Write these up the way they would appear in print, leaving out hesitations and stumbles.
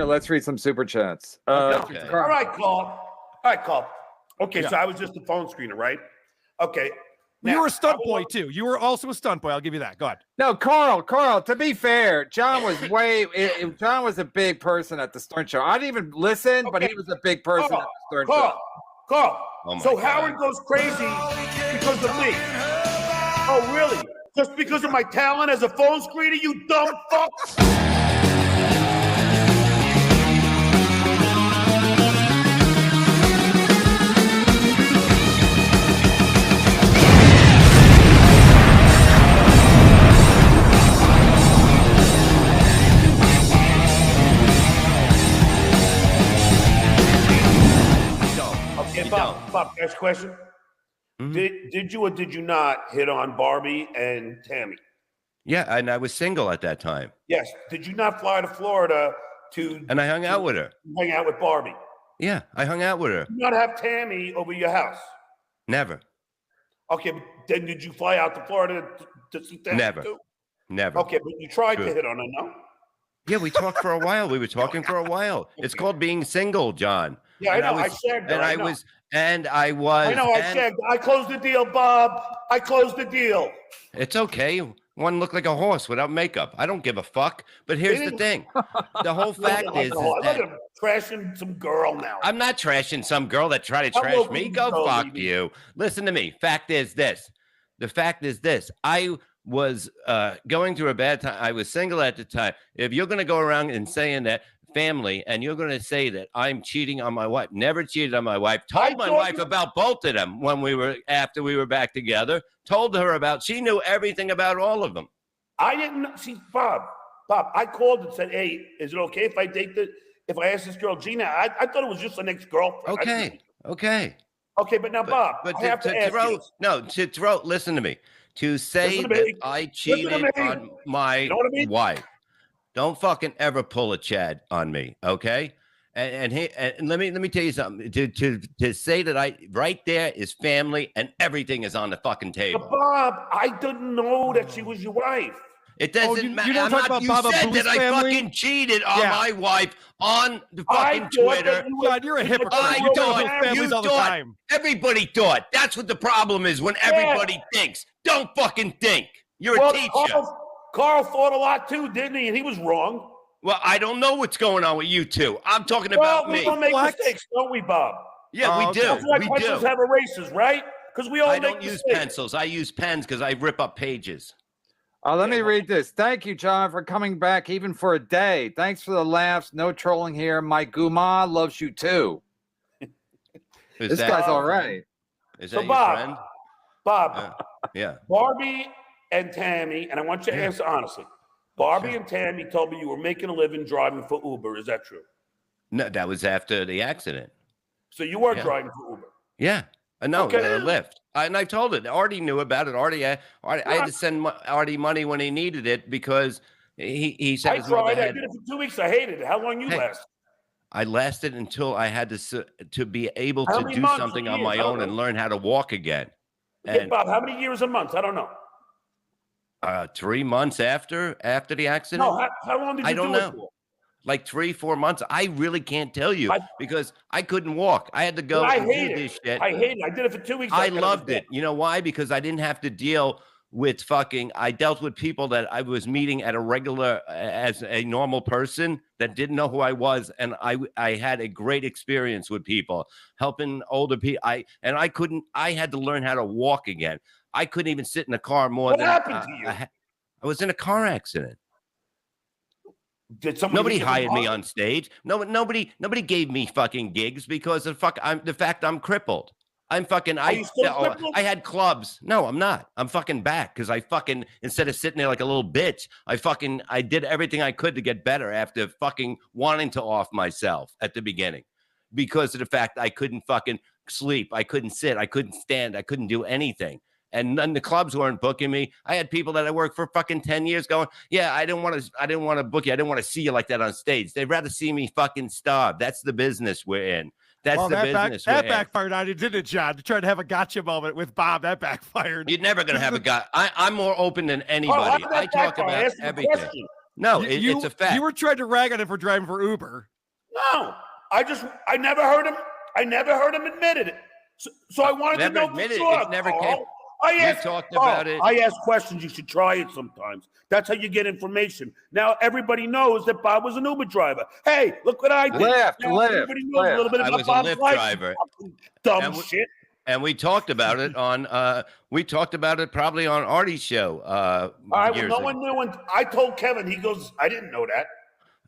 let's read some super chats. Okay. Karl. All right, Karl. Okay, so I was just a phone screener, right? Okay. Now, you were a stunt boy too. You were also a stunt boy. I'll give you that. Go ahead. No, Karl. To be fair, John was John was a big person at the Stern Show. I didn't even listen, but he was a big person at the Stern Show. Karl. So Howard goes crazy because of me. Oh, really? Just because of my talent as a phone screener, you dumb fuck? Bob, next question. Mm-hmm. Did you or did you not hit on Barbie and Tammy? Yeah, and I was single at that time. Yes. Did you not fly to Florida to... And I hung out with her. Hang out with Barbie? Yeah, I hung out with her. Did you not have Tammy over your house? Never. Okay, but then did you fly out to Florida to see Tammy too? Never. Okay, but you tried to hit on her, no? Yeah, we talked for a while. We were talking for a while. It's called being single, John. Yeah, I know. I shagged her. I know. I shagged. I closed the deal, Bob. I closed the deal. It's okay. One looked like a horse without makeup. I don't give a fuck. But here's the thing. The whole fact is look at him trashing some girl now. I'm not trashing some girl that tried to trash me. Go fuck you. Listen to me. Fact is this. The fact is this. I was going through a bad time. I was single at the time. If you're going to go around and saying that family and you're going to say that I'm cheating on my wife, never cheated on my wife, told my wife about both of them after we were back together, told her she knew everything about all of them. I didn't see Bob, I called and said, hey, is it okay if I ask this girl, Gina? I thought it was just an ex-girlfriend. Okay. But now, Bob, I have to ask you. Listen to me. To say that I cheated on my wife. Don't fucking ever pull a Chad on me, okay? And let me tell you something. To say that right there is family and everything is on the fucking table. But Bob, I didn't know that she was your wife. It doesn't matter. You said that I fucking cheated on my wife on the fucking Twitter. God, you're a hypocrite. You tell those families all the time. Everybody thought. That's what the problem is when everybody thinks. Don't fucking think. You're a teacher. Karl thought a lot too, didn't he? And he was wrong. Well, I don't know what's going on with you two. I'm talking about me. We don't make mistakes, don't we, Bob? Yeah, we do. That's why pencils have erasers, right? Because we all I don't use pencils. I use pens because I rip up pages. Let me read this. Thank you, John, for coming back even for a day. Thanks for the laughs. No trolling here. My Guma loves you too. This guy's all right. Is that your friend? Bob. Yeah. Barbie and Tammy, and I want you to answer honestly. Barbie and Tammy told me you were making a living driving for Uber. Is that true? No, that was after the accident. So you were driving for Uber? Yeah. No, Lyft. And I told it. Artie knew about it. I had to send Artie money when he needed it because he said I tried. I did it for 2 weeks. I hated it. How long you last? I lasted until I had to be able to do something on my own and learn how to walk again. And Bob, how many years or months? I don't know. 3 months after the accident. No, how long did you do it for? Like 3-4 months. I really can't tell you because I couldn't walk. I had to go and do this shit. I hate it. I did it for 2 weeks. I loved it. You know why? Because I didn't have to deal with I dealt with people that I was meeting at as a normal person that didn't know who I was. And I had a great experience with people, helping older people. I had to learn how to walk again. I couldn't even sit in a car more than. What happened to you? I was in a car accident. Did nobody hired me on stage? Nobody gave me fucking gigs because of the fact I'm crippled. I'm fucking. I had clubs. No, I'm not. I'm fucking back because instead of sitting there like a little bitch, I did everything I could to get better after fucking wanting to off myself at the beginning because of the fact I couldn't fucking sleep. I couldn't sit. I couldn't stand. I couldn't do anything. And none the clubs weren't booking me. I had people that I worked for fucking 10 years going, yeah, I didn't want to book you. I didn't want to see you like that on stage. They'd rather see me fucking starve. That's the business we're in. That backfired on you, didn't it, John? To try to have a gotcha moment with Bob, that backfired. You're never going to have a gotcha. I'm more open than anybody. I talk about everything. No, it's a fact. You were trying to rag on him for driving for Uber. No, I never heard him. I never heard him admit it. So I wanted to know for sure. It never Karl. came. Talked about it. I ask questions. You should try it sometimes. That's how you get information. Now everybody knows that Bob was an Uber driver. Hey, look what I did. Everybody knows a little bit about Bob's life. I was a Lyft driver. Dumb shit. And we talked about it on. We talked about it probably on Artie's show. All right. Well, no one knew. And I told Kevin. He goes, I didn't know that.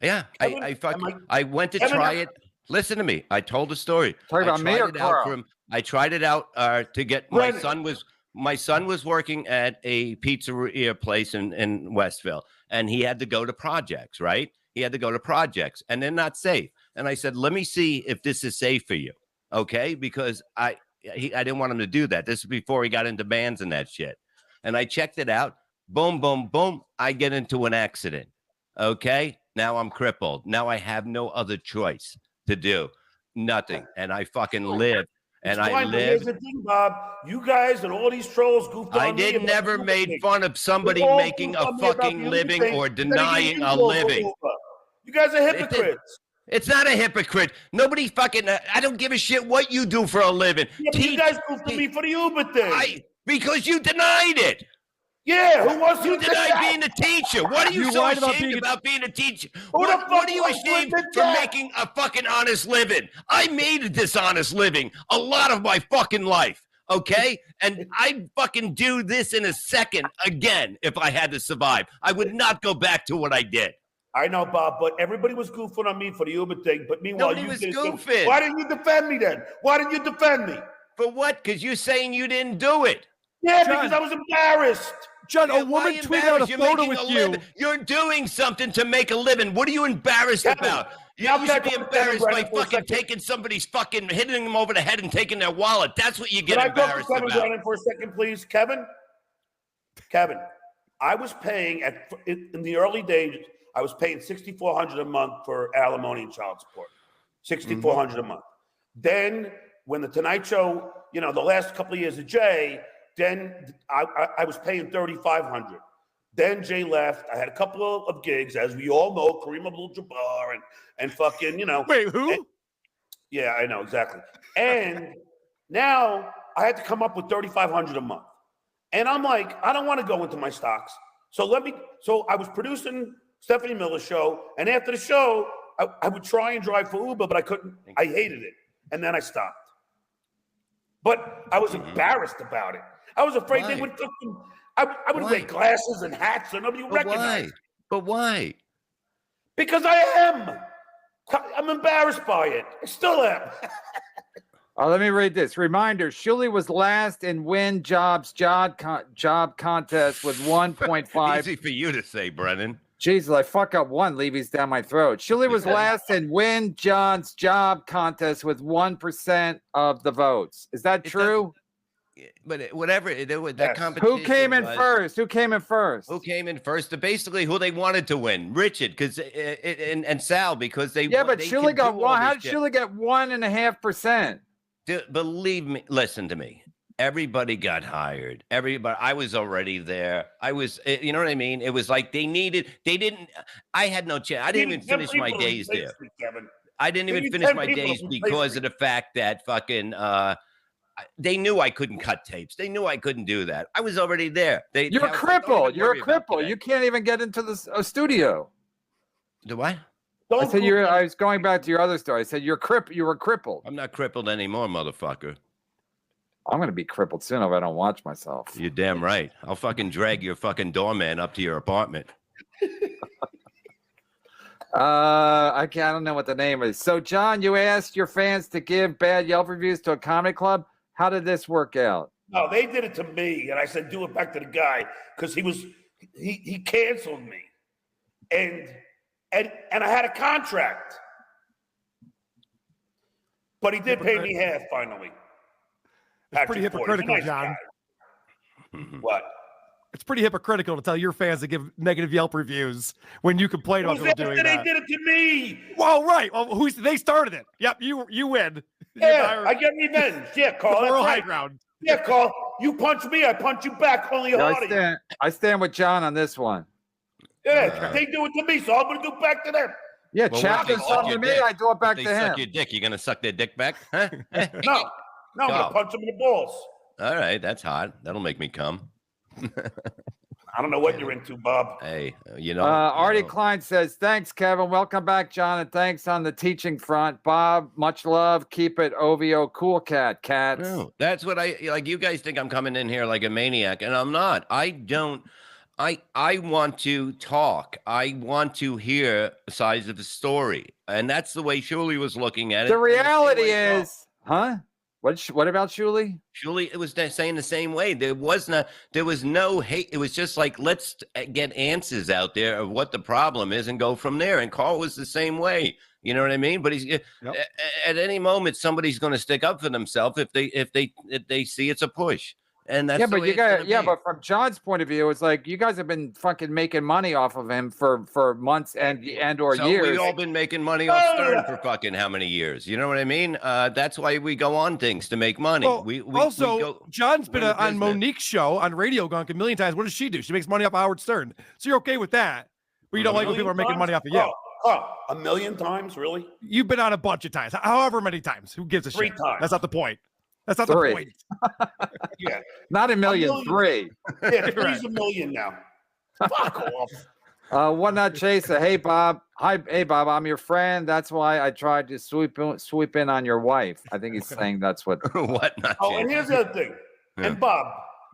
Yeah, Kevin, I went to try it. Listen to me. I told the story. Talk about me or Karl? I tried it out to get Brennan. My son was working at a pizzeria place in Westville, and he had to go to projects, right? He had to go to projects, and they're not safe. And I said, let me see if this is safe for you, okay? Because I didn't want him to do that. This is before he got into bands and that shit. And I checked it out. Boom, boom, boom. I get into an accident, okay? Now I'm crippled. Now I have no other choice to do nothing, and I fucking live. And I live. Here's the thing, Bob. You guys and all these trolls goofed on me. I never made fun of somebody making a fucking living or denying a living. You guys are hypocrites. It's not a hypocrite. Nobody fucking. I don't give a shit what you do for a living. Yeah, you guys goofed on me for the Uber thing. Because you denied it. Yeah, who wants you denied being a teacher? What are you so ashamed about being a teacher? What are you ashamed for making a fucking honest living? I made a dishonest living a lot of my fucking life, okay? And I'd fucking do this in a second again if I had to survive. I would not go back to what I did. I know, Bob, but everybody was goofing on me for the Uber thing. But meanwhile, Nobody was goofing. Why didn't you defend me then? Why didn't you defend me? For what? Because you're saying you didn't do it. Yeah, because I was embarrassed. John, a woman tweeted out a photo with you. You're doing something to make a living. What are you embarrassed about? You should be embarrassed by fucking taking somebody's fucking, hitting them over the head and taking their wallet. That's what you get embarrassed about. Can I talk to Kevin Brennan for a second, please? Kevin, I was paying in the early days, I was paying $6,400 a month for alimony and child support. $6,400 a month. Then when the Tonight Show, the last couple of years of Jay, then I was paying $3,500. Then Jay left. I had a couple of gigs, as we all know, Kareem Abdul-Jabbar and fucking, Wait, who? Yeah, I know, exactly. And now I had to come up with $3,500 a month. And I'm like, I don't want to go into my stocks. So I was producing Stephanie Miller's show. And after the show, I would try and drive for Uber, but I couldn't. I hated it. And then I stopped. But I was embarrassed about it. I was afraid they would fucking. I would wear glasses and hats so nobody would recognize me. But why? Because I am. I'm embarrassed by it. I still am. Let me read this. Reminder, Shuli was last in Win Jobs job contest with 1.5. Easy for you to say, Brennan. Jesus, I fuck up one. Levy's down my throat. Shuli was last in Win John's job contest with 1% of the votes. Is that true? But whatever, that competition. Who came in first? Who came in first? Basically, who they wanted to win, Richard, because and Sal, because they. Yeah, but Shuli got one. How did Shuli get 1.5%? Believe me, listen to me. Everybody got hired. Everybody. I was already there. I was. You know what I mean? It was like they didn't. I had no chance. I didn't even finish my days there. I didn't even finish my days because of the fact that fucking. They knew I couldn't cut tapes. They knew I couldn't do that. I was already there. You're crippled. You're a cripple. You can't even get into the studio. Do what? I said I was going back to your other story. I said you were crippled. I'm not crippled anymore, motherfucker. I'm going to be crippled soon if I don't watch myself. You're damn right. I'll fucking drag your fucking doorman up to your apartment. I don't know what the name is. So, John, you asked your fans to give bad Yelp reviews to a comedy club. How did this work out? No, they did it to me, and I said, do it back to the guy because he canceled me, and I had a contract, but he did pay me half finally. It's pretty hypocritical, John. What? It's pretty hypocritical to tell your fans to give negative Yelp reviews when you complain about people doing that. They did it to me. Well, right. Well, they started it. Yep, you win. Yeah, I get revenge. Yeah, Karl. Moral high ground. Yeah, Karl. You punch me, I punch you back. Only harder. I stand with John on this one. Yeah, they do it to me, so I'm going to do it back to them. Yeah, Well, Chad what if they does suck something your to me, dick? I do it back If to they suck him. your dick, you gonna suck their dick back? Huh? No, I'm gonna Go. punch him in the balls. All right, that's hot. That'll make me come. I don't know what you're into, Bob. Hey, you know. Artie Klein says, thanks, Kevin. Welcome back, John, and thanks on the teaching front. Bob, much love. Keep it OVO cool cat, cats. No, that's what I like. You guys think I'm coming in here like a maniac, and I'm not. I don't. I want to talk. I want to hear the sides of the story, and that's the way Shuli was looking at it. The reality is, huh? What about Shuli? Shuli, it was saying the same way. There was no hate. It was just like, let's get answers out there of what the problem is and go from there. And Karl was the same way. You know what I mean? But he's at any moment somebody's going to stick up for themselves if they see it's a push. And that's but you got but from John's point of view, it's like you guys have been fucking making money off of him for months and or years. We've all been making money off Stern for fucking how many years? You know what I mean? That's why we go on things to make money. Well, John's been on Monique's show on Radio Gunk a million times. What does she do? She makes money off Howard Stern. So you're okay with that, but you don't like when people are making money off of you. Oh, a million times, really? You've been on a bunch of times, however many times. Who gives a shit? 3 times. That's not the point. That's not the point. Yeah. Not a million, 3. Yeah, 3's a million now. Fuck off. One Nut Chaser. Hey, Bob. Hey, Bob. I'm your friend. That's why I tried to sweep in on your wife. I think he's saying that's what. What? And here's the other thing. Yeah. And Bob.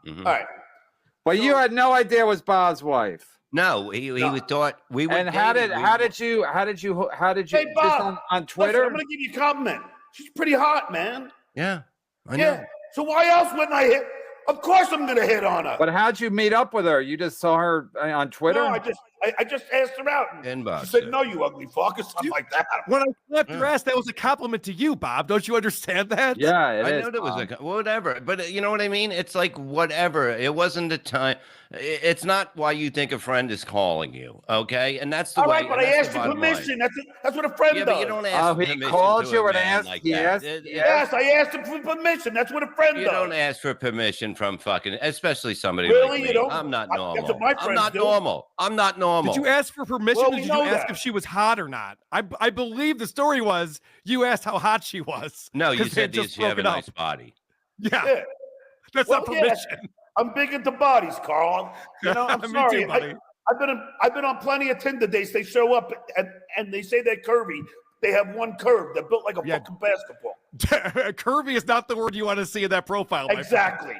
All right. But you had no idea it was Bob's wife. No, he was thought we were. And how did you hey, Bob, on Twitter? Listen, I'm gonna give you a compliment. She's pretty hot, man. Yeah. I know. So why else wouldn't I hit? Of course I'm gonna hit on her. But how'd you meet up with her? You just saw her on Twitter? No, I just asked her out. Inbox. She said, "No, you ugly fuck," or something like that. When I slapped your ass, that was a compliment to you, Bob. Don't you understand that? Yeah, I know it was whatever. But you know what I mean? It's like whatever. It wasn't the time. It's not why you think a friend is calling you, okay? And that's the way. All right, but I asked your permission. That's what a friend does. But you don't ask he called you and asked. Like yes, I asked him for permission. That's what a friend does. You don't ask for permission from fucking, especially somebody really? like me. You don't? I'm not normal. That's what my friends do. I'm not normal. Did you ask for permission? Or did you ask if she was hot or not? I believe the story was you asked how hot she was. No, you said she have a nice body. Yeah. That's not permission. Yeah. I'm big into bodies, Karl. You know, I'm sorry. Too, buddy. I've been on plenty of Tinder dates. They show up and they say they're curvy. They have one curve. They're built like a fucking basketball. Curvy is not the word you want to see in that profile. Exactly.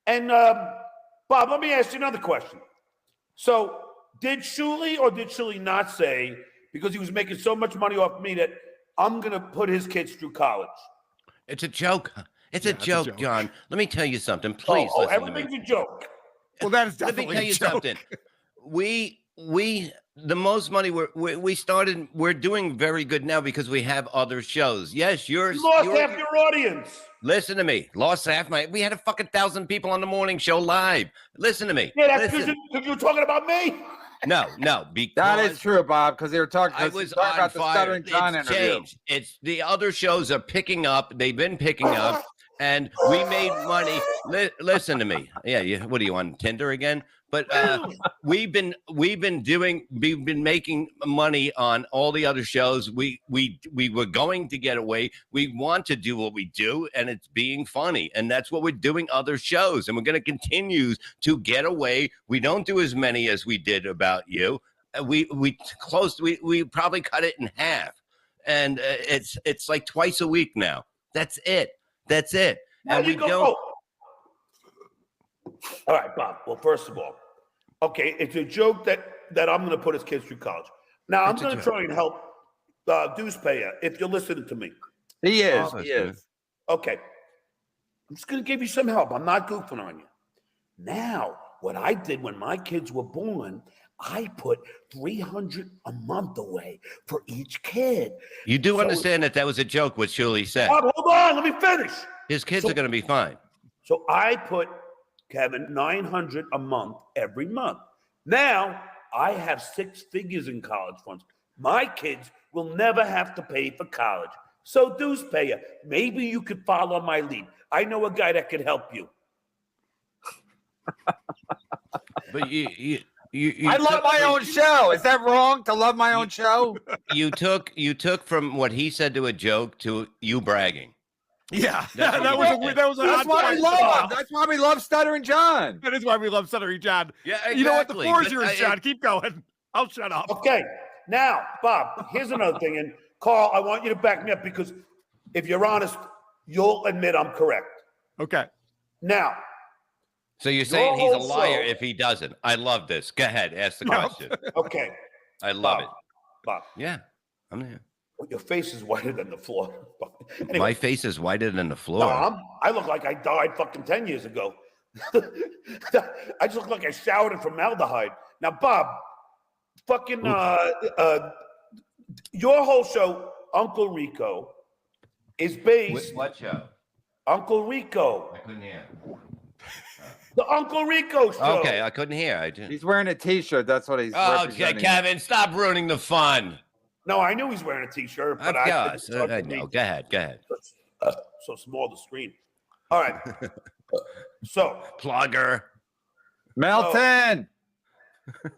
And Bob, let me ask you another question. So did Shuli or did Shuli not say, because he was making so much money off me, that I'm going to put his kids through college? It's a joke. It's a joke, John. Let me tell you something. Please listen to me. Everything's a joke. Well, that is definitely Let me tell you something. The most money we're doing very good now because we have other shows. Yes, you lost half your audience. Listen to me. Lost half we had a fucking 1,000 people on the morning show live. Listen to me. Yeah, that's because you were talking about me. No, because that is true, Bob, because they were talking. I was talking about the Stuttering John interview. Changed. It's the other shows are picking up. They've been picking up, and we made money. Listen to me. Yeah. What are you on Tinder again? But we've been making money on all the other shows. We were going to get away. We want to do what we do, and it's being funny, and that's what we're doing. Other shows, and we're going to continue to get away. We don't do as many as we did about you. We probably cut it in half, and it's like twice a week now. That's it. And we don't. All right, Bob. Well, first of all, okay, it's a joke that I'm going to put his kids through college. Now, I'm going to try and help Deuce Payer if you're listening to me. He is. Okay. I'm just going to give you some help. I'm not goofing on you. Now, what I did when my kids were born, I put $300 a month away for each kid. You do understand that was a joke, what Shuli said. Bob, hold on. Let me finish. His kids are going to be fine. So I put, Kevin, $900 a month every month. Now I have 6 figures in college funds. My kids will never have to pay for college. So Deuce Payer, maybe you could follow my lead. I know a guy that could help you. But I love my own show. Is that wrong to love my own show? You took from what he said to a joke to you bragging. Yeah, That's that was That's why we love him. That's why we love Stuttering John. That is why we love Stuttering John. Yeah, exactly. You know what? The floor is yours, John. Keep going. I'll shut up. Okay. Now, Bob, here's another thing. And Karl, I want you to back me up because if you're honest, you'll admit I'm correct. Okay. Now. So you're saying he's a liar if he doesn't. I love this. Go ahead. Ask the question. Okay. I love it. Bob. Yeah. I'm here. Your face is whiter than the floor. Anyway, my face is whiter than the floor. No, I look like I died fucking 10 years ago. I just look like I showered in formaldehyde. Now, Bob, fucking your whole show, Uncle Rico, is based. What show? Uncle Rico. I couldn't hear. The Uncle Rico show. Okay, I couldn't hear. He's wearing a T-shirt. That's what he's. Okay, Kevin, stop ruining the fun. No, I knew he's wearing a T-shirt, but I know. Go ahead. So small the screen. All right. So plugger. Melton.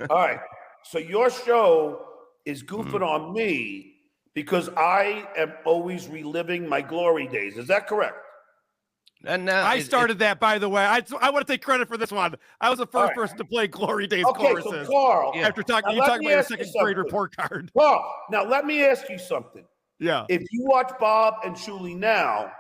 All right. So your show is goofing on me because I am always reliving my glory days. Is that correct? And I started that, by the way. I want to take credit for this one. I was the first person to play Glory Days choruses. So Karl, after talking about your second grade report card. Karl, now let me ask you something. Yeah. If you watch Bob and Shuli now,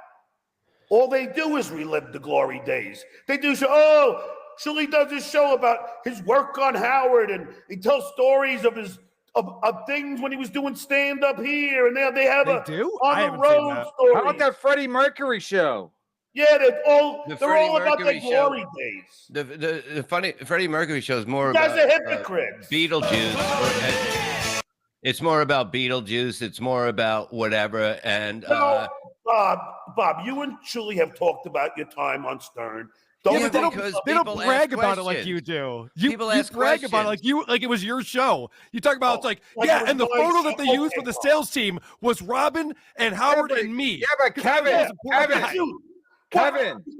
all they do is relive the glory days. They do show. Oh, Shuli does this show about his work on Howard, and he tells stories of his of things when he was doing stand up here, and they have on the road story. How about that Freddie Mercury show? Yeah, they're all about their glory days. The funny Freddie Mercury show is more about hypocrites. Beetlejuice. It's more about Beetlejuice. It's more about whatever. And Bob, you and Shuli have talked about your time on Stern. They don't brag about it like you do. You brag about it like it was your show. You talk about and the photo that they used for the sales team was Robin and Howard and me. Yeah, but Kevin. You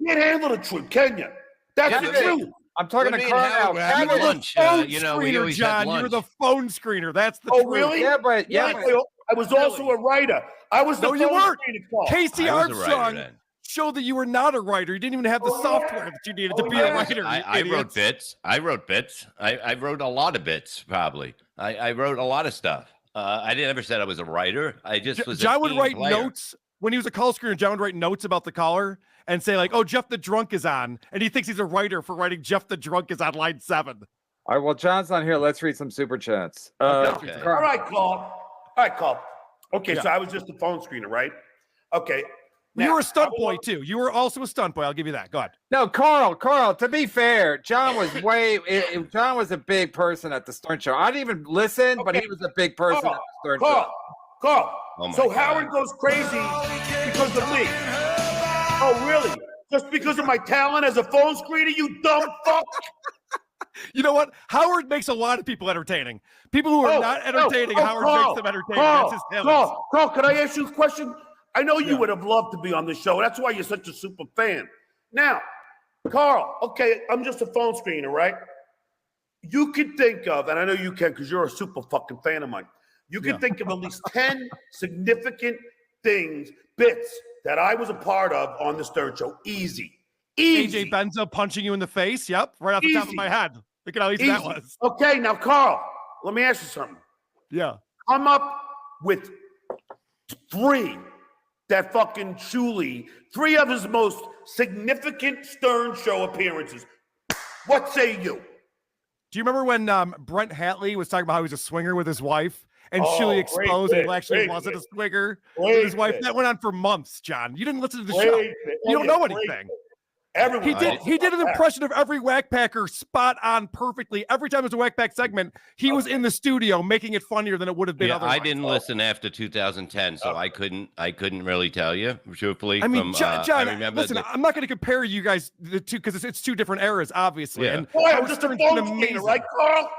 can't handle the truth, can you? That's the truth. I'm talking to Karl now. Kevin, lunch. We always John, you were the phone screener. That's the truth. Really? Yeah, but I was also a writer. I was the you weren't. Call. Casey Armstrong showed that you were not a writer. You didn't even have the software that you needed to be a writer. I wrote bits. I wrote a lot of bits, probably. I wrote a lot of stuff. I never said I was a writer. I just was. John would write notes when he was a call screener. John would write notes about the caller and say like, "Oh, Jeff the Drunk is on," and he thinks he's a writer for writing "Jeff the Drunk is on line 7." All right. Well, John's not here. Let's read some super chats. Okay. All right, Karl. Okay, so I was just a phone screener, right? Okay. Now, you were a stunt boy too. You were also a stunt boy. I'll give you that. Go ahead. No, Karl. To be fair, John was John was a big person at the Stern Show. I didn't even listen, but he was a big person at the Stern Show. Karl. So Howard goes crazy because of me. Oh, really? Just because of my talent as a phone screener, you dumb fuck? You know what? Howard makes a lot of people entertaining. People who are not entertaining, Howard makes them entertaining. That's his talent. Karl, can I ask you a question? I know you would have loved to be on the show. That's why you're such a super fan. Now, Karl, okay, I'm just a phone screener, right? You could think of, and I know you can because you're a super fucking fan of mine. You can think of at least 10 significant bits that I was a part of on the Stern Show. Easy. AJ Benza punching you in the face. Yep, right off the top of my head. Look at how easy that was. Okay, now, Karl, let me ask you something. Yeah. I'm up with 3 that fucking Shuli, 3 of his most significant Stern Show appearances. What say you? Do you remember when Brent Hatley was talking about how he was a swinger with his wife? And Shuli exposed that he actually wasn't a swinger with his wife. That went on for months, John. You didn't listen to the show. You don't know anything. He did an impression of every Whack Packer spot on perfectly. Every time there's a Whack Pack segment, he was in the studio making it funnier than it would have been otherwise. I didn't listen after 2010, so I couldn't really tell you, truthfully. I mean, John, listen, I'm not going to compare you guys the two because it's 2 different eras, obviously. Yeah. And I'm just a phone screener, right, Karl?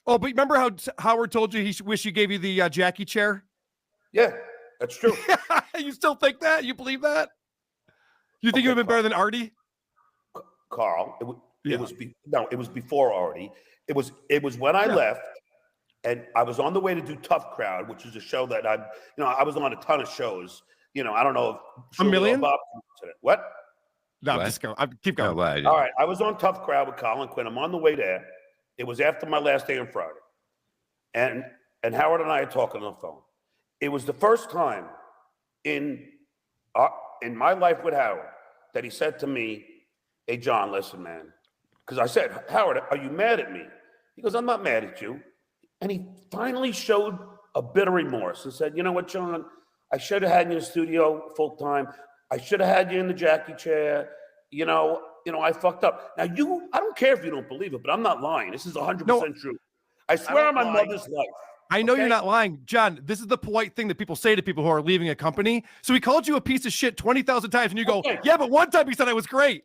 Oh, but remember how Howard told you he wish he gave you the Jackie chair? Yeah, that's true. You still think that? You believe that? You think you would have been better than Artie? Karl, Yeah. It was before already. It was when I left, and I was on the way to do Tough Crowd, which is a show that I was on a ton of shows. I don't know if a million. What? No, I'm just going. Keep going. No, all right, I was on Tough Crowd with Karl and Quinn. I'm on the way there. It was after my last day on Friday, and Howard and I are talking on the phone. It was the first time in my life with Howard that he said to me, "Hey, John, listen, man," because I said, "Howard, are you mad at me?" He goes, "I'm not mad at you," and he finally showed a bit of remorse and said, "You know what, John? I should have had you in the studio full time. I should have had you in the Jackie chair. I fucked up." Now, I don't care if you don't believe it, but I'm not lying. This is 100% true. I swear on my mother's life. I know you're not lying. John, this is the polite thing that people say to people who are leaving a company. So he called you a piece of shit 20,000 times, and you go, yeah, but one time he said I was great.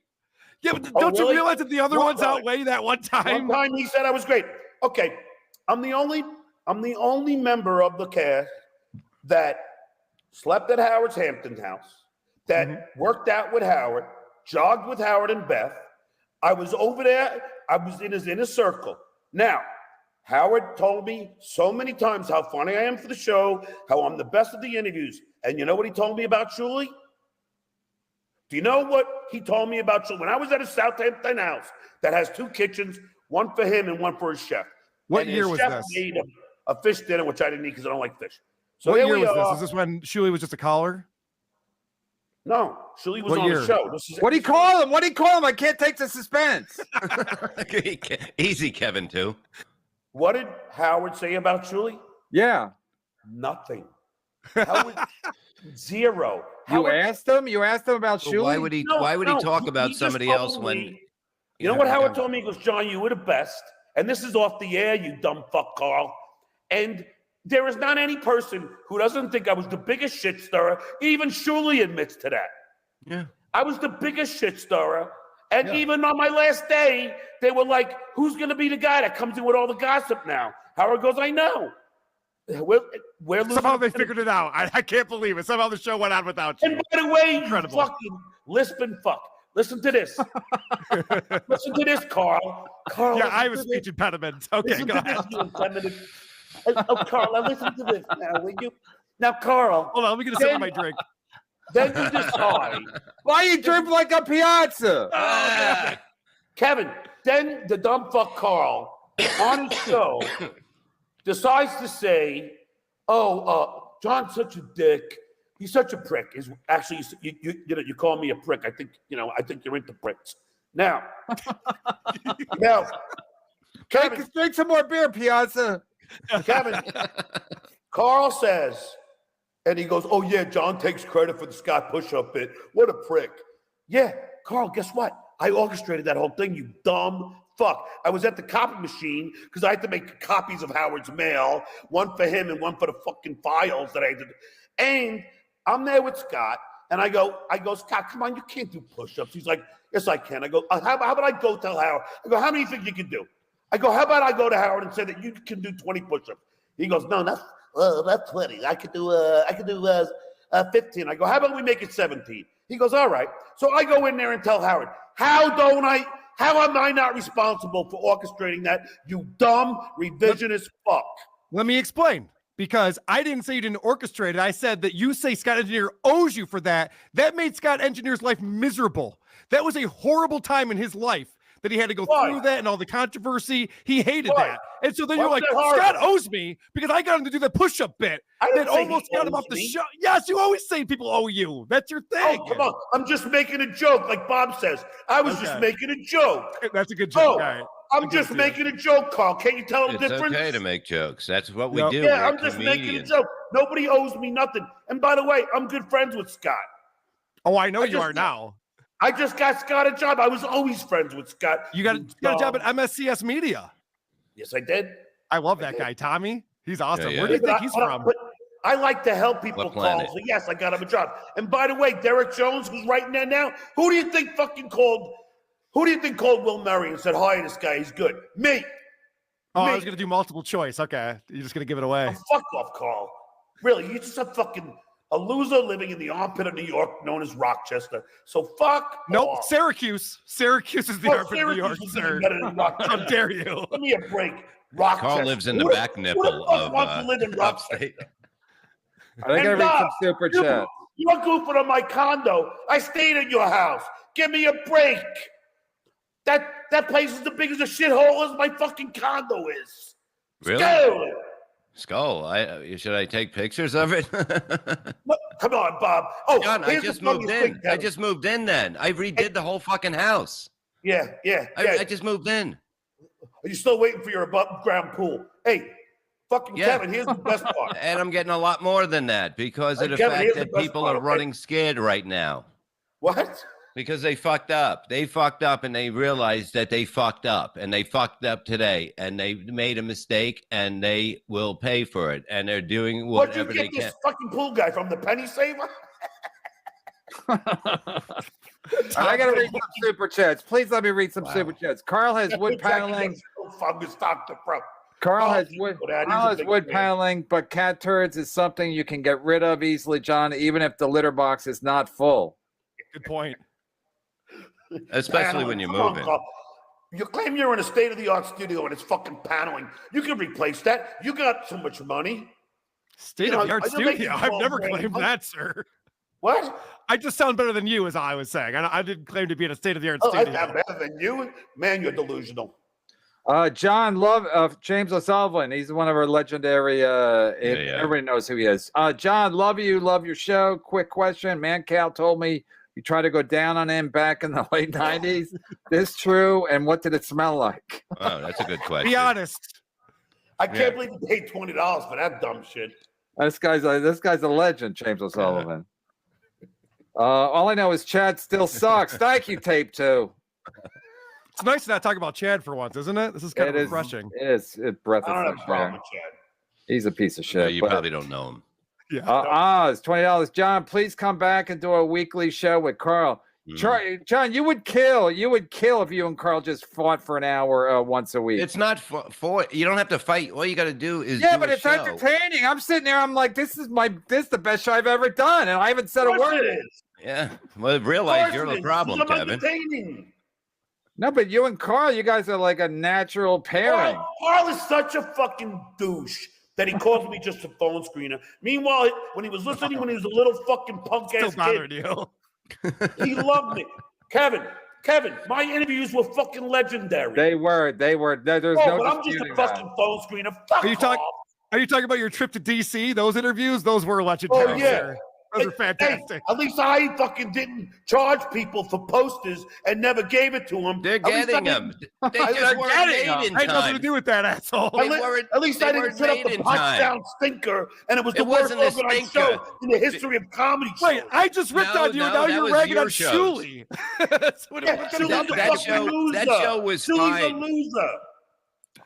Yeah, but don't you realize that the other ones outweigh that one time? One time he said I was great. Okay, I'm the only member of the cast that slept at Howard's Hampton house, that worked out with Howard, jogged with Howard and Beth. I was over there. I was in his inner circle. Now, Howard told me so many times how funny I am for the show, how I'm the best at the interviews. And you know what he told me about Julie? Do you know what he told me about Julie? When I was at his Southampton house that has 2 kitchens, one for him and one for his chef. What year was this? Chef made a fish dinner, which I didn't eat because I don't like fish. So what year was this? Is this when Shuli was just a caller? No, Shuli was on the show. What do you call him? What do you call him? I can't take the suspense. Easy, Kevin, too. What did Howard say about Shuli? Yeah. Nothing. Howard, zero. You asked him about Shuli? Why would he talk about somebody else when... You know what Howard told me? He goes, John, you were the best. And this is off the air, you dumb fuck, Karl. And there is not any person who doesn't think I was the biggest shit stirrer. Even Shuli admits to that. Yeah. I was the biggest shit stirrer. And even on my last day, they were like, who's going to be the guy that comes in with all the gossip now? Howard goes, I know. We're somehow they figured it out. I can't believe it. Somehow the show went on without you. And by the way, incredible. You fucking lisping fuck. Listen to this. Listen to this, Karl. Yeah, I have a speech impediment. Okay, go ahead. Karl, now listen to this now, will you? Now, Karl. Hold on, let me get a sip of my drink. Then you decide. Why you drink like a piazza? Kevin, then the dumb fuck Karl on his show decides to say, John's such a dick. He's such a prick. Actually, you call me a prick. I think you're into pricks. Now, Kevin, drink some more beer, Piazza. Kevin, Karl says, and he goes, oh yeah, John takes credit for the Scott push-up bit. What a prick. Yeah, Karl, guess what? I orchestrated that whole thing, you dumb fuck. I was at the copy machine because I had to make copies of Howard's mail, one for him and one for the fucking files that I did. And I'm there with Scott, and I go, Scott, come on, you can't do push-ups. He's like, yes, I can. I go, how about I go tell Howard? I go, how many do you think you can do? I go, how about I go to Howard and say that you can do 20 push-ups? He goes, no, that's 20. I could do 15. I go, how about we make it 17? He goes, all right. So I go in there and tell Howard, how am I not responsible for orchestrating that, you dumb revisionist fuck? Let me explain. Because I didn't say you didn't orchestrate it. I said that you say Scott Engineer owes you for that. That made Scott Engineer's life miserable. That was a horrible time in his life that he had to go through that and all the controversy. He hated that. And so then you're like, Scott owes me because I got him to do the push-up bit that almost got him off the show. Yes, you always say people owe you. That's your thing. Oh, come on. I'm just making a joke, like Bob says. I was just making a joke. That's a good joke. All right. I'm just making a joke, Karl. Can't you tell the difference? It's okay to make jokes. That's what we do. Yeah, I'm just making a joke. Nobody owes me nothing. And by the way, I'm good friends with Scott. Oh, I know you are now. I just got Scott a job. I was always friends with Scott. You got a job at MSCS Media. Yes, I did. I love that guy, Tommy. He's awesome. Yeah. Where do you think he's from? I like to help people, Karl. So yes, I got him a job. And by the way, Derek Jones, who's writing there now, who do you think called Will Murray and said, hi, this guy, he's good? Me. Oh, I was going to do multiple choice. Okay. You're just going to give it away. Oh, fuck off, Karl. Really, you're just a fucking a loser living in the armpit of New York known as Rochester. So fuck off. Syracuse. Syracuse is the armpit of New York, sir. How dare you? Give me a break. Rochester. Carl lives in the back nipple of upstate. Are they going to read some super chat? You're goofing on my condo. I stayed at your house. Give me a break. That place is the biggest a shithole as my fucking condo is. Really? Skull. Should I take pictures of it? Come on, Bob. Oh, John, I just moved in. I just moved in then. I redid the whole fucking house. Yeah. I just moved in. Are you still waiting for your above ground pool? Hey, fucking Kevin, here's the best part. And I'm getting a lot more than that because of the fact that people are running scared right now. What? Because they fucked up. They fucked up and they realized that they fucked up. And they fucked up today. And they made a mistake and they will pay for it. And they're doing whatever they can. Where'd you get this fucking pool guy from? The penny saver? I got to read some super chats. Please let me read some super chats. Carl has wood paneling. Carl has wood paneling, but cat turds is something you can get rid of easily, John, even if the litter box is not full. Good point. Especially when you're moving. You claim you're in a state-of-the-art studio and it's fucking paneling. You can replace that. You got so much money. State-of-the-art studio? I've never claimed that, sir. What? I just sound better than you, as I was saying. I didn't claim to be in a state-of-the-art studio. I sound better than you? Man, you're delusional. John James O'Sullivan. He's one of our legendary. Everybody knows who he is. John, love your show. Quick question. Man, Cal told me you tried to go down on him back in the late 90s. This true? And what did it smell like? Oh, that's a good question. Be honest. I can't believe you paid $20 for that dumb shit. This guy's a legend, James O'Sullivan. All I know is Chad still sucks. Thank you, Tape 2. It's nice to not talk about Chad for once, isn't it? This is kind of refreshing. It is. It's breath of fresh air. I don't have a problem with Chad. He's a piece of shit. You probably don't know him. Yeah. It's $20. John, please come back and do a weekly show with Karl. John, you would kill if you and Karl just fought for an hour once a week. It's not for you don't have to fight. All you got to do is but it's entertaining. I'm sitting there. I'm like, this is the best show I've ever done, and I haven't said a word. Yeah. Well, realize you're the problem, Kevin. No, but you and Karl, you guys are like a natural pairing. Karl is such a fucking douche that he calls me just a phone screener. Meanwhile, when he was listening, when he was a little fucking punk ass kid, he loved me. Kevin, my interviews were fucking legendary. They were. There's no but I'm just a fucking phone screener. Fuck off. Are you talking about your trip to DC? Those interviews, those were legendary. Oh yeah. Those are fantastic. At least I fucking didn't charge people for posters and never gave it to them. They're getting them. They just weren't made in time. I had nothing to do with that, asshole. At least I didn't put up the punch-down stinker, and it was the worst organized show in the history of comedy shows. Wait, I just ripped on you, and now you're ragging on Shuley. That show was fine. Shuley's a loser.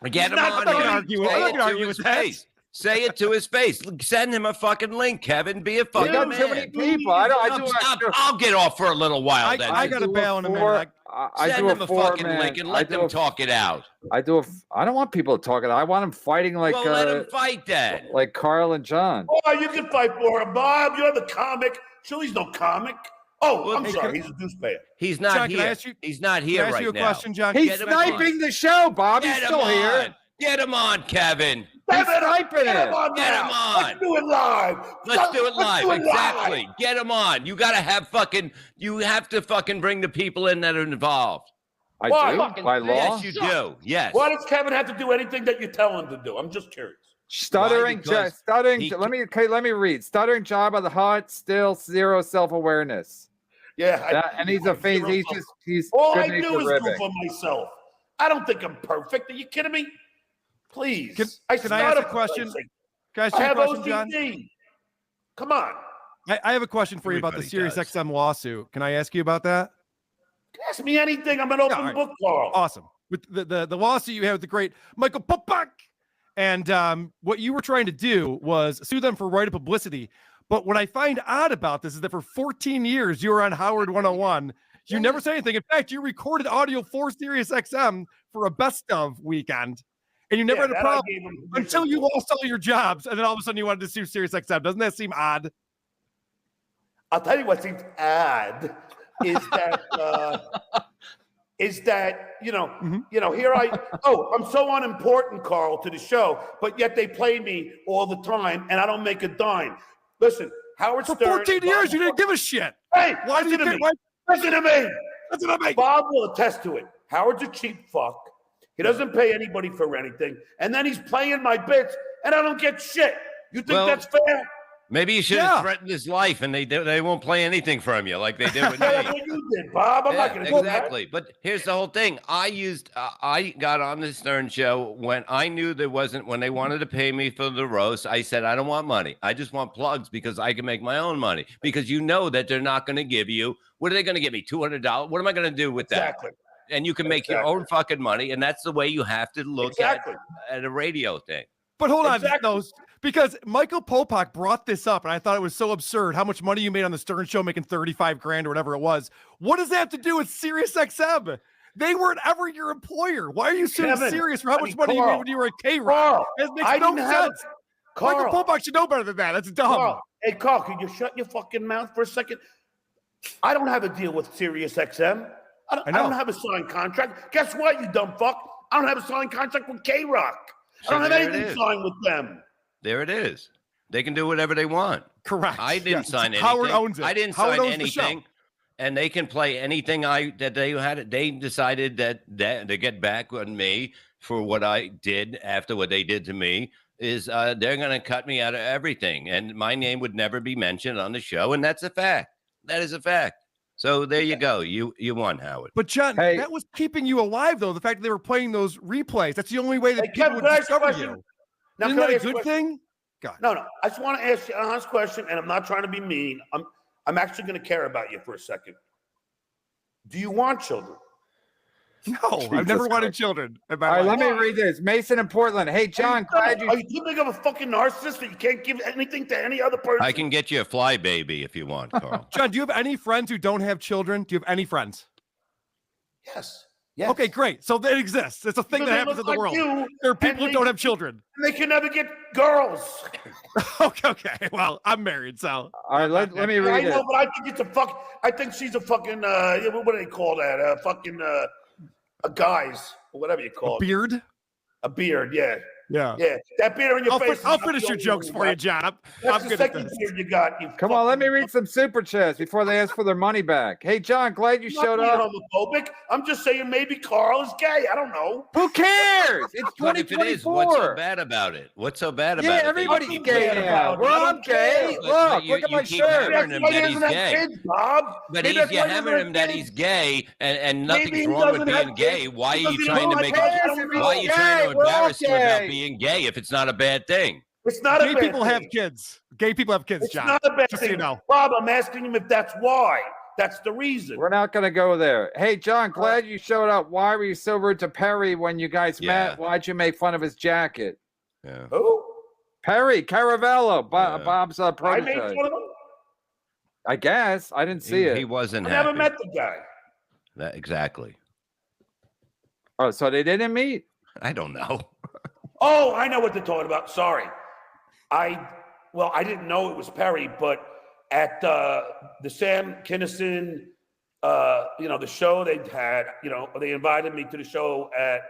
Get him on here. I'm not going to argue with that. Say it to his face. Send him a fucking link, Kevin. Be a fucking man. Too many people. I'll get off for a little while. I got to bail in a minute. Send him a fucking link and let them talk it out. I don't want people to talk it out. I want them fighting like. Well, let them fight then. Like Karl and John. Oh, you can fight for him, Bob. You're the comic. Shuley's no comic. Oh, I'm sorry. He's a deuce payer. He's not here. He's not here right now. Can I ask you a question, John? He's sniping the show, Bob. He's still here. Get him on, Kevin. Get him on. Let's do it live. Let's do it live. Exactly. Get him on. You have to fucking bring the people in that are involved. I do? By law? Yes, you do. Yes. Why does Kevin have to do anything that you tell him to do? I'm just curious. Stuttering. Let me read. Stuttering job of the heart, still zero self-awareness. Yeah. And he's a face. He's all I do is do for myself. I don't think I'm perfect. Are you kidding me? Please. Can I ask a question? Can I ask you a question, John? Come on. I have a question for you about the SiriusXM lawsuit. Can I ask you about that? Ask me anything. I'm an open book, Karl. Awesome. With the lawsuit you had with the great Michael Popak, and what you were trying to do was sue them for right of publicity. But what I find odd about this is that for 14 years you were on Howard 101. You never said anything. In fact, you recorded audio for SiriusXM for a best of weekend. And you never had a problem until you lost all your jobs, and then all of a sudden you wanted to sue SiriusXM. Doesn't that seem odd? I'll tell you what seems odd is that here I'm so unimportant, Karl, to the show, but yet they play me all the time and I don't make a dime. Listen, Howard Stern. For 14 years, you didn't give a shit. Hey, listen to me. Bob will attest to it. Howard's a cheap fuck. He doesn't pay anybody for anything. And then he's playing my bits and I don't get shit. You think that's fair? Maybe you should have threatened his life, and they won't play anything from you like they did with me. That's what you did, Bob. I'm not going to do that. Exactly. But here's the whole thing. I got on the Stern show when I knew when they wanted to pay me for the roast. I said, I don't want money. I just want plugs because I can make my own money. Because you know that they're not going to give you. What are they going to give me? $200? What am I going to do with that? Exactly. And you can make your own fucking money, and that's the way you have to look at a radio thing. But hold on, because Michael Popak brought this up, and I thought it was so absurd how much money you made on the Stern show, making $35,000 or whatever it was. What does that have to do with SiriusXM? They weren't ever your employer. Why are you suing Sirius for how much money you made when you were at K-Rock? It makes no sense. Michael Popak should know better than that. That's dumb. Hey, Karl, can you shut your fucking mouth for a second? I don't have a deal with SiriusXM. I don't have a signed contract. Guess what, you dumb fuck? I don't have a signed contract with K-Rock. I don't have anything signed with them. There it is. They can do whatever they want. Correct. I didn't sign anything. Howard owns it. I didn't sign anything. And they can play anything that they had. They decided that to get back on me for what I did after what they did to me is they're going to cut me out of everything. And my name would never be mentioned on the show. And that's a fact. That is a fact. So there you go. You won, Howard. But John, that was keeping you alive, though. The fact that they were playing those replays. That's the only way that people would discover you. Now, isn't that a good thing? God. No. I just want to ask you an honest question, and I'm not trying to be mean. I'm actually going to care about you for a second. Do you want children? No, I've never wanted children. All right, let me read this. Mason in Portland. Hey, John, are you too big of a fucking narcissist that you can't give anything to any other person? I can get you a fly baby if you want, Karl. John, do you have any friends who don't have children? Do you have any friends? Yes. Okay, great. So it exists. It's a thing that happens in the world. There are people who don't have children. They can never get girls. Okay. Well, I'm married, so. All right, let me read it. I know, but I think it's a fuck. I think she's a fucking, what do they call that? A guys, or whatever you call it. A beard? A beard, yeah. Yeah. That beard on your face. I'll finish your jokes for you, John. That's the second beard you got. Come on, let me read some super chats before they ask for their money back. Hey, John, glad you showed up. Homophobic. I'm just saying maybe Karl is gay. I don't know. Who cares? It's 2024. If it is, what's so bad about it? What's so bad about it? Yeah, everybody's gay now. Well, I'm gay. Look at my shirt. But you're hammering him that he's gay, and nothing's wrong with being gay. Why are you trying to embarrass him about being gay if it's not a bad thing? It's not a bad thing. Gay people have kids. Gay people have kids, John. It's not a bad thing. So you know. Bob, I'm asking him if that's why. That's the reason. We're not going to go there. Hey, John, glad you showed up. Why were you so rude to Perry when you guys met? Why'd you make fun of his jacket? Yeah. Who? Perry Caravello, Bob's protege. I made fun of him? I guess. I didn't see it. He wasn't happy. I never met the guy. Exactly. Oh, so they didn't meet? I don't know. Oh, I know what they're talking about. Sorry. I didn't know it was Perry, but at the Sam Kinison, the show they had, they invited me to the show at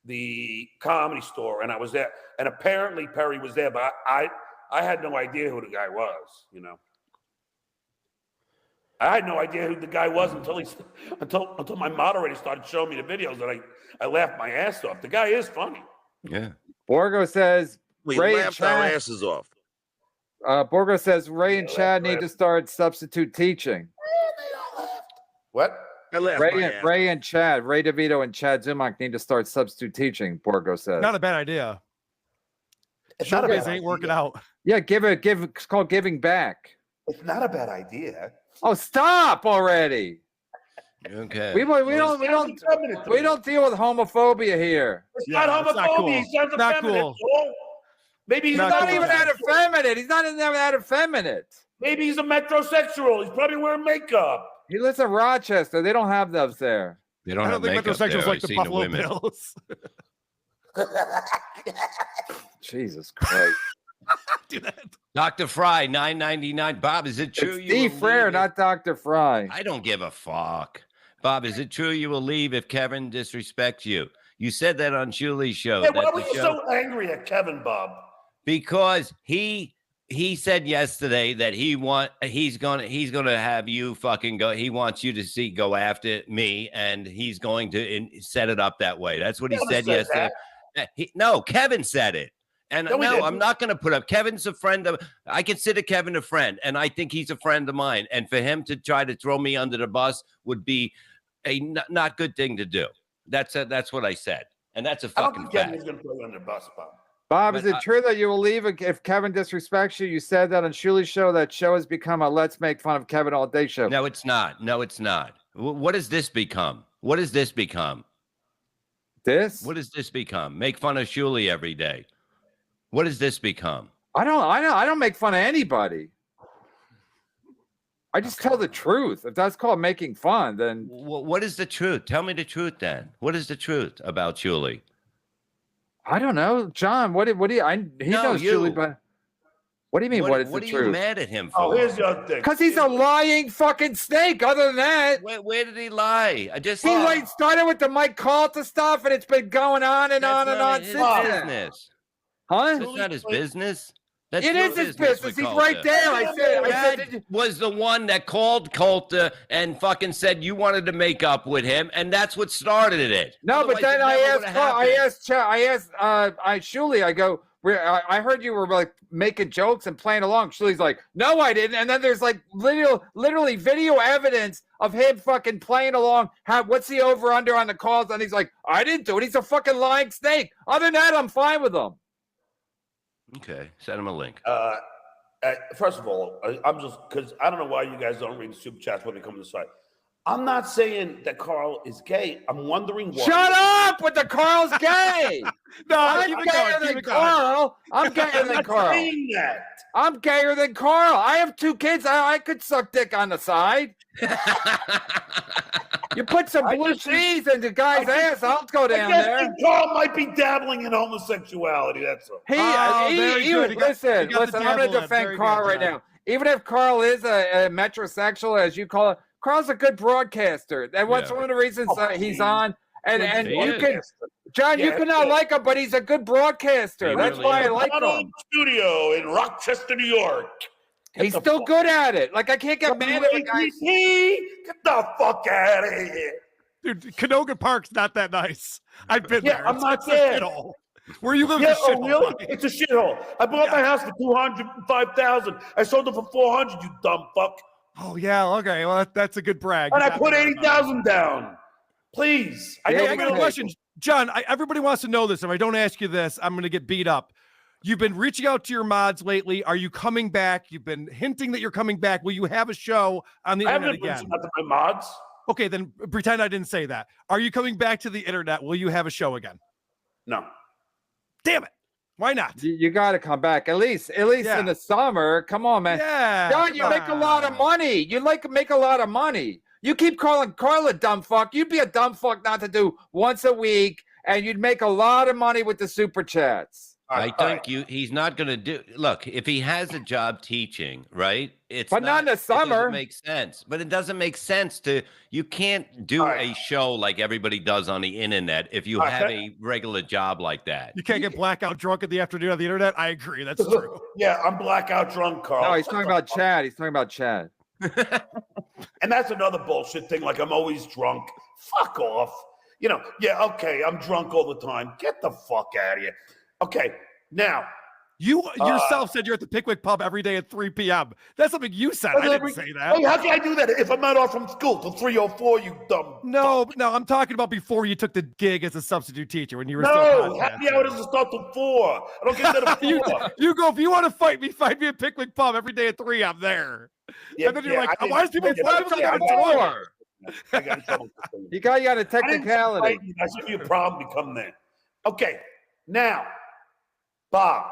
the Comedy Store, and I was there. And apparently Perry was there, but I had no idea who the guy was, I had no idea who the guy was until my moderator started showing me the videos, and I laughed my ass off. The guy is funny. Yeah. Borgo says we laughed our asses off. Borgo says Ray and Chad need to start substitute teaching. What? Ray and Chad, Ray DeVito and Chad Zumock need to start substitute teaching, Borgo says. Not a bad idea. It's not a bad ain't working out. Yeah, it's called giving back. It's not a bad idea. Oh, stop already. Okay. We don't deal with homophobia here. It's not homophobia. He's not not cool. Maybe he's not even that effeminate. He's not even that effeminate. Maybe he's a metrosexual. He's probably wearing makeup. He lives in Rochester. They don't have those there. They don't I have don't think metrosexuals like the Buffalo Bills. Jesus Christ. do that. Dr. Fry, $9.99. Bob, is it true It's Steve Frere, not Dr. Fry. I don't give a fuck. Bob, is it true you will leave if Kevin disrespects you? You said that on Julie's show. Yeah, why were you so angry at Kevin, Bob? Because he said yesterday that he's gonna have you fucking go. He wants you to go after me, and he's going to set it up that way. That's what he said yesterday. No, Kevin said it. And no, I'm not going to put up. Kevin's a friend of. I consider Kevin a friend, and I think he's a friend of mine. And for him to try to throw me under the bus would be a not good thing to do. That's what I said, and that's a fucking fact. Kevin's going to throw you under the bus, Bob. Bob, is it true that you will leave if Kevin disrespects you? You said that on Shuley's show. That show has become a "Let's make fun of Kevin all day" show. No, it's not. No, it's not. What does this become? What does this become? What does this become? Make fun of Shuley every day. What does this become? I don't make fun of anybody. I just tell the truth. If that's called making fun, then what is the truth? Tell me the truth then. What is the truth about Shuley? I don't know, John. He knows Shuley, but what do you mean? What is the truth? What are you mad at him for? Oh, here's the other thing. Because he's a lying fucking snake. Other than that, where did he lie? He started with the Mike Calta stuff, and it's been going on and on and on since then. Huh? It's not his business. It is his business. He's right there. I said was the one that called Calta and fucking said you wanted to make up with him, and that's what started it. No, otherwise, but then I asked Shuley. I go, I heard you were like making jokes and playing along. Shuley's like, no, I didn't. And then there's like literally video evidence of him fucking playing along. What's the over under on the calls? And he's like, I didn't do it. He's a fucking lying snake. Other than that, I'm fine with him. Okay, send him a link. First of all, I'm just because I don't know why you guys don't read the super chats when they come to the site. I'm not saying that Karl is gay. I'm wondering why. Shut up with the Karl's gay. No, I'm gayer than Karl. I'm gayer than Karl. I'm gayer than Karl. I have 2 kids. I could suck dick on the side. You put some blue cheese in the guy's ass, I'll go down there. Karl might be dabbling in homosexuality. That's all. Listen, I'm going to defend Karl right now. Even if Karl is a metrosexual, as you call it, Karl's a good broadcaster. And what's one of the reasons he's on. And you can, John, you cannot like him, but he's a good broadcaster. That's why I like him. Studio in Rochester, New York. He's still good at it. Like, I can't get mad at the guy. Get the fuck out of here. Dude, Canoga Park's not that nice. I've been there. I'm not there. Where you live is a shithole. Really? It's a shithole. I bought my house for $205,000. I sold it for $400,000, you dumb fuck. Oh, yeah. Okay. Well, that's a good brag. And I put $80,000 down. Please. I got a question. John, everybody wants to know this. If I don't ask you this, I'm going to get beat up. You've been reaching out to your mods lately. Are you coming back? You've been hinting that you're coming back. Will you have a show on the internet again? I haven't been reaching out to my mods. Okay, then pretend I didn't say that. Are you coming back to the internet? Will you have a show again? No. Damn it. Why not? You got to come back at least in the summer. Come on, man. Yeah. John, you make a lot of money. You make a lot of money. You keep calling Karl a dumb fuck. You'd be a dumb fuck not to do once a week, and you'd make a lot of money with the super chats. I think he's not going to do. Look, if he has a job teaching, right? But not in the summer. It doesn't make sense. But it doesn't make sense you can't do a show like everybody does on the internet if you have a regular job like that. You can't get blackout drunk in the afternoon on the internet. I agree. That's true. Yeah, I'm blackout drunk, Karl. No, he's talking about Chad. And that's another bullshit thing. Like, I'm always drunk. Fuck off. Okay, I'm drunk all the time. Get the fuck out of here. Okay, now. You yourself said you're at the Pickwick pub every day at 3 p.m. That's something you said. I didn't say that. Hey, how can I do that if I'm not off from school till 3:04, you dumb No, I'm talking about before you took the gig as a substitute teacher when you were still happy hour doesn't start till 4. I don't get that at 4. you go, if you want to fight me at Pickwick pub every day at 3, I'm there. Yeah, and then you're like, why is people at 4? You got a technicality. I see your problem become there. Okay, now, Bob,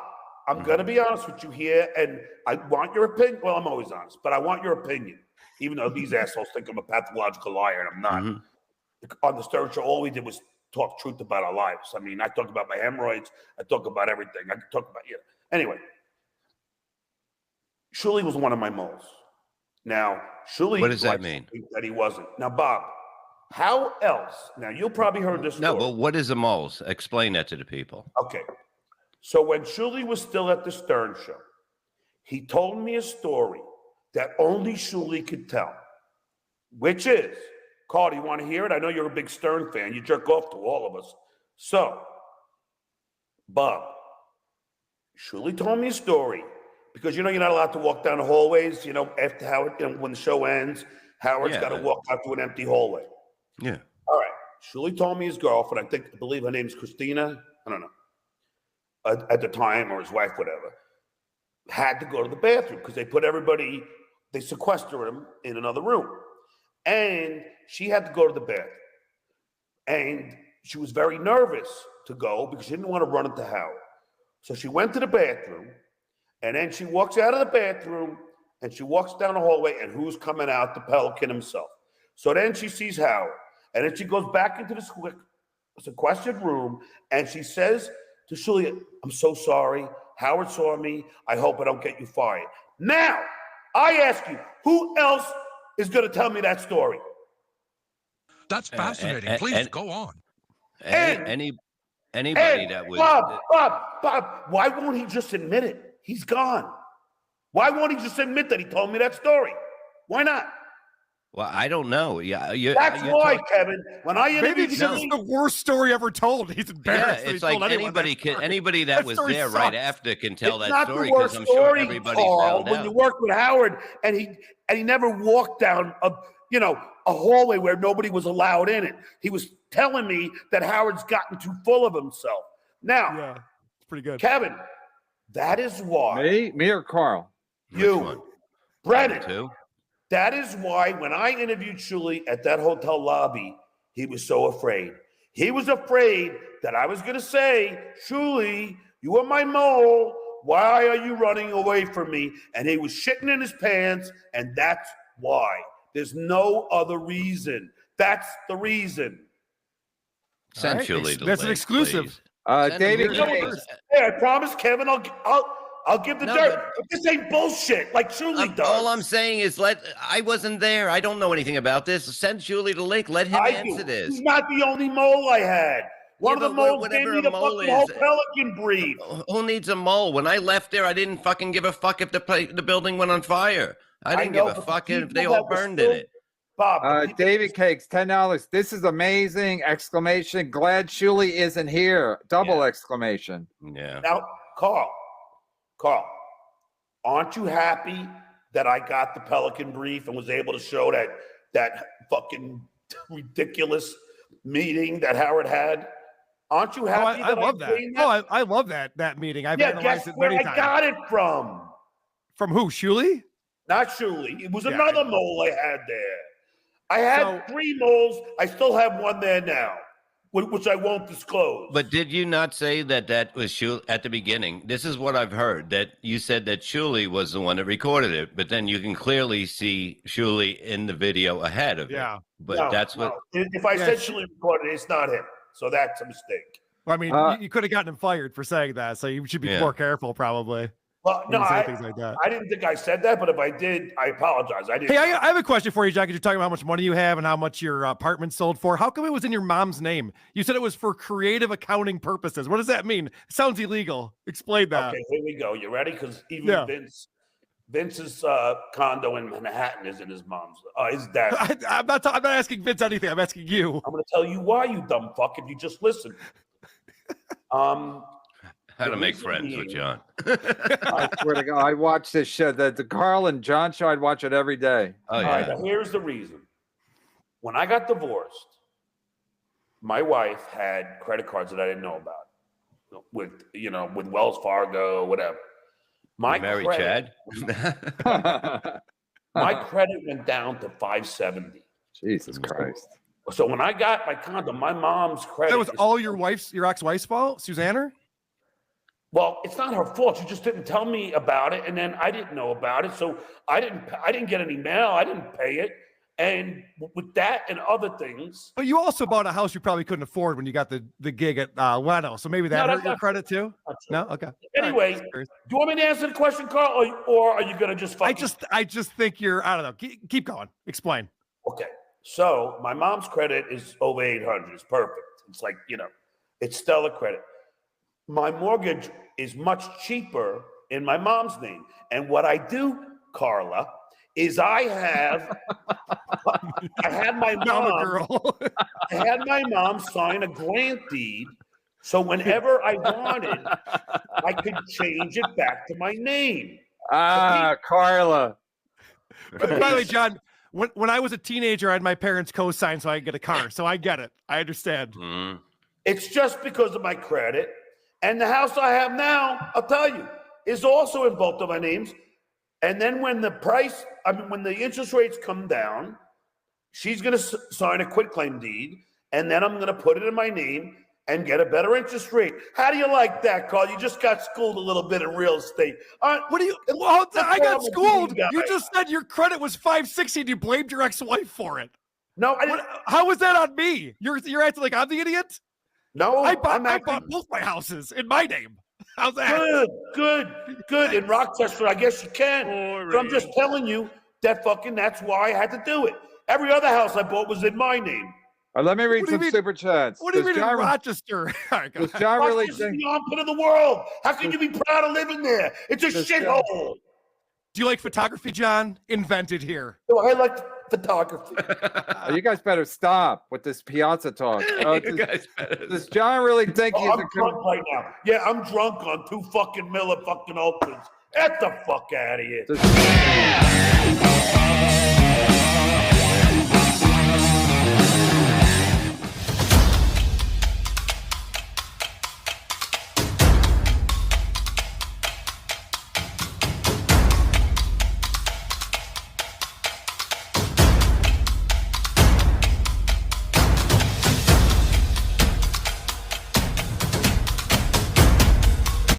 I'm going to be honest with you here, and I want your opinion. Well, I'm always honest, but I want your opinion, even though these assholes think I'm a pathological liar, and I'm not. Mm-hmm. On the Stuttering show, all we did was talk truth about our lives. I mean, I talk about my hemorrhoids. I talk about everything. I talk about, Anyway, Shuli was one of my moles. Now, Shuli. What does that mean? That he wasn't. Now, Bob, how else? Now, you'll probably heard this story. No, but what is a mole? Explain that to the people. Okay. So when Shuli was still at the Stern Show, he told me a story that only Shuli could tell, which is, Karl, do you want to hear it? I know you're a big Stern fan. You jerk off to all of us. So, Bob, Shuli told me a story because, you're not allowed to walk down the hallways, after Howard, when the show ends, Howard's got to walk out to an empty hallway. Yeah. All right. Shuli told me his girlfriend, I believe her name's Christina. I don't know. At the time, or his wife, whatever, had to go to the bathroom because they sequestered him in another room. And she had to go to the bathroom. And she was very nervous to go because she didn't want to run into Howard. So she went to the bathroom, and then she walks out of the bathroom, and she walks down the hallway, and who's coming out? The Pelican himself. So then she sees Howard, and then she goes back into the sequestered room, and she says to Shuli, I'm so sorry. Howard saw me. I hope I don't get you fired. Now, I ask you, who else is going to tell me that story? That's fascinating. Please go on. Anybody that was Bob, why won't he just admit it? He's gone. Why won't he just admit that he told me that story? Why not? Well, I don't know. Yeah, that's why, Kevin. When I interviewed, maybe it's the worst story ever told. He's embarrassed. Yeah, it's like anybody that was there right after can tell that story because I'm sure everybody found out. When you worked with Howard and he never walked down a hallway where nobody was allowed in it. He was telling me that Howard's gotten too full of himself. Now, yeah, it's pretty good, Kevin. That is why me or Karl, Brennan. Too? That is why when I interviewed Shuli at that hotel lobby, he was so afraid. He was afraid that I was going to say, Shuli, you are my mole. Why are you running away from me? And he was shitting in his pants, and that's why. There's no other reason. That's the reason. Send Shuli the That's link, an exclusive. David. Hey, I promise, Kevin, I'll give the dirt. This ain't bullshit like Shuli does. All I'm saying is I wasn't there. I don't know anything about this. Send Shuli the link. Let him answer this. He's not the only mole I had. One of the moles gave me the fucking whole Pelican breed. Who needs a mole? When I left there, I didn't fucking give a fuck if the building went on fire. I didn't give a fuck if they all burned in it. Bob, David Cakes, $10. This is amazing! Exclamation! Glad Shuli isn't here! Double exclamation! Yeah. Now, Karl, aren't you happy that I got the Pelican brief and was able to show that fucking ridiculous meeting that Howard had? Aren't you happy? I love that. I love that meeting. I've analyzed it many times. I got it from? From who? Shuli? Not Shuli. It was another mole I had there. I had 3 moles. I still have one there now, which I won't disclose. But did you not say that was Shuli at the beginning? This is what I've heard, that you said that Shuli was the one that recorded it, but then you can clearly see Shuli in the video ahead of it. But that's what... If I said Shuli recorded it, it's not him. So that's a mistake. Well, I mean, you could have gotten him fired for saying that, so you should be more careful, probably. Well, no, things like that. I didn't think I said that, but if I did, I apologize. I didn't. Hey, I have a question for you, John, because you're talking about how much money you have and how much your apartment sold for. How come it was in your mom's name? You said it was for creative accounting purposes. What does that mean? It sounds illegal. Explain that. Okay, here we go. You ready? Because even Vince's condo in Manhattan is in his mom's. His dad. I'm not asking Vince anything. I'm asking you. I'm going to tell you why, you dumb fuck, if you just listen. How to make friends with John. I swear to God, I watch this show, the Karl and John show. I'd watch it every day. Oh, yeah. All right, here's the reason. When I got divorced, my wife had credit cards that I didn't know about, with Wells Fargo, whatever. My credit went down to 570. Jesus Christ. So when I got my condo, my mom's credit. That was all your ex-wife's fault, Susanna? Well, it's not her fault. She just didn't tell me about it, and then I didn't know about it, so I didn't get any mail. I didn't pay it, And with that and other things. But you also bought a house you probably couldn't afford when you got the gig at Leno. So maybe that hurt your credit too? No? Okay. Anyway, do you want me to answer the question, Carl, or are you going to just fucking... I just think you're, I don't know. Keep going. Explain. Okay. So my mom's credit is over 800. It's perfect. It's like, it's stellar credit. My mortgage is much cheaper in my mom's name. And what I do, Carla, is I had my mom sign a grant deed, so whenever I wanted, I could change it back to my name. Carla. By the way, John, when I was a teenager, I had my parents co-sign so I could get a car. So I get it. I understand. Mm. It's just because of my credit. And the house I have now, I'll tell you, is also in both of my names. And then when the interest rates come down, she's going to sign a quitclaim deed, and then I'm going to put it in my name and get a better interest rate. How do you like that, Carl? You just got schooled a little bit in real estate. What do you? Well, I got schooled. You just said your credit was 560 and you blamed your ex-wife for it. No, how was that on me? You're acting like I'm the idiot? No, I bought both my houses in my name. How's that? Good. In Rochester, I guess you can. But I'm just telling you that that's why I had to do it. Every other house I bought was in my name. Let me read some super chats. What do you mean in Rochester? Does John really think the armpit of the world? How can you be proud of living there? It's a shithole. Do you like photography, John? Invented here. Oh, I like photography. You guys better stop with this piazza talk. Does John really think he's I'm drunk right now? Yeah, I'm drunk on 2 fucking Miller fucking Ultras. Get the fuck out of here.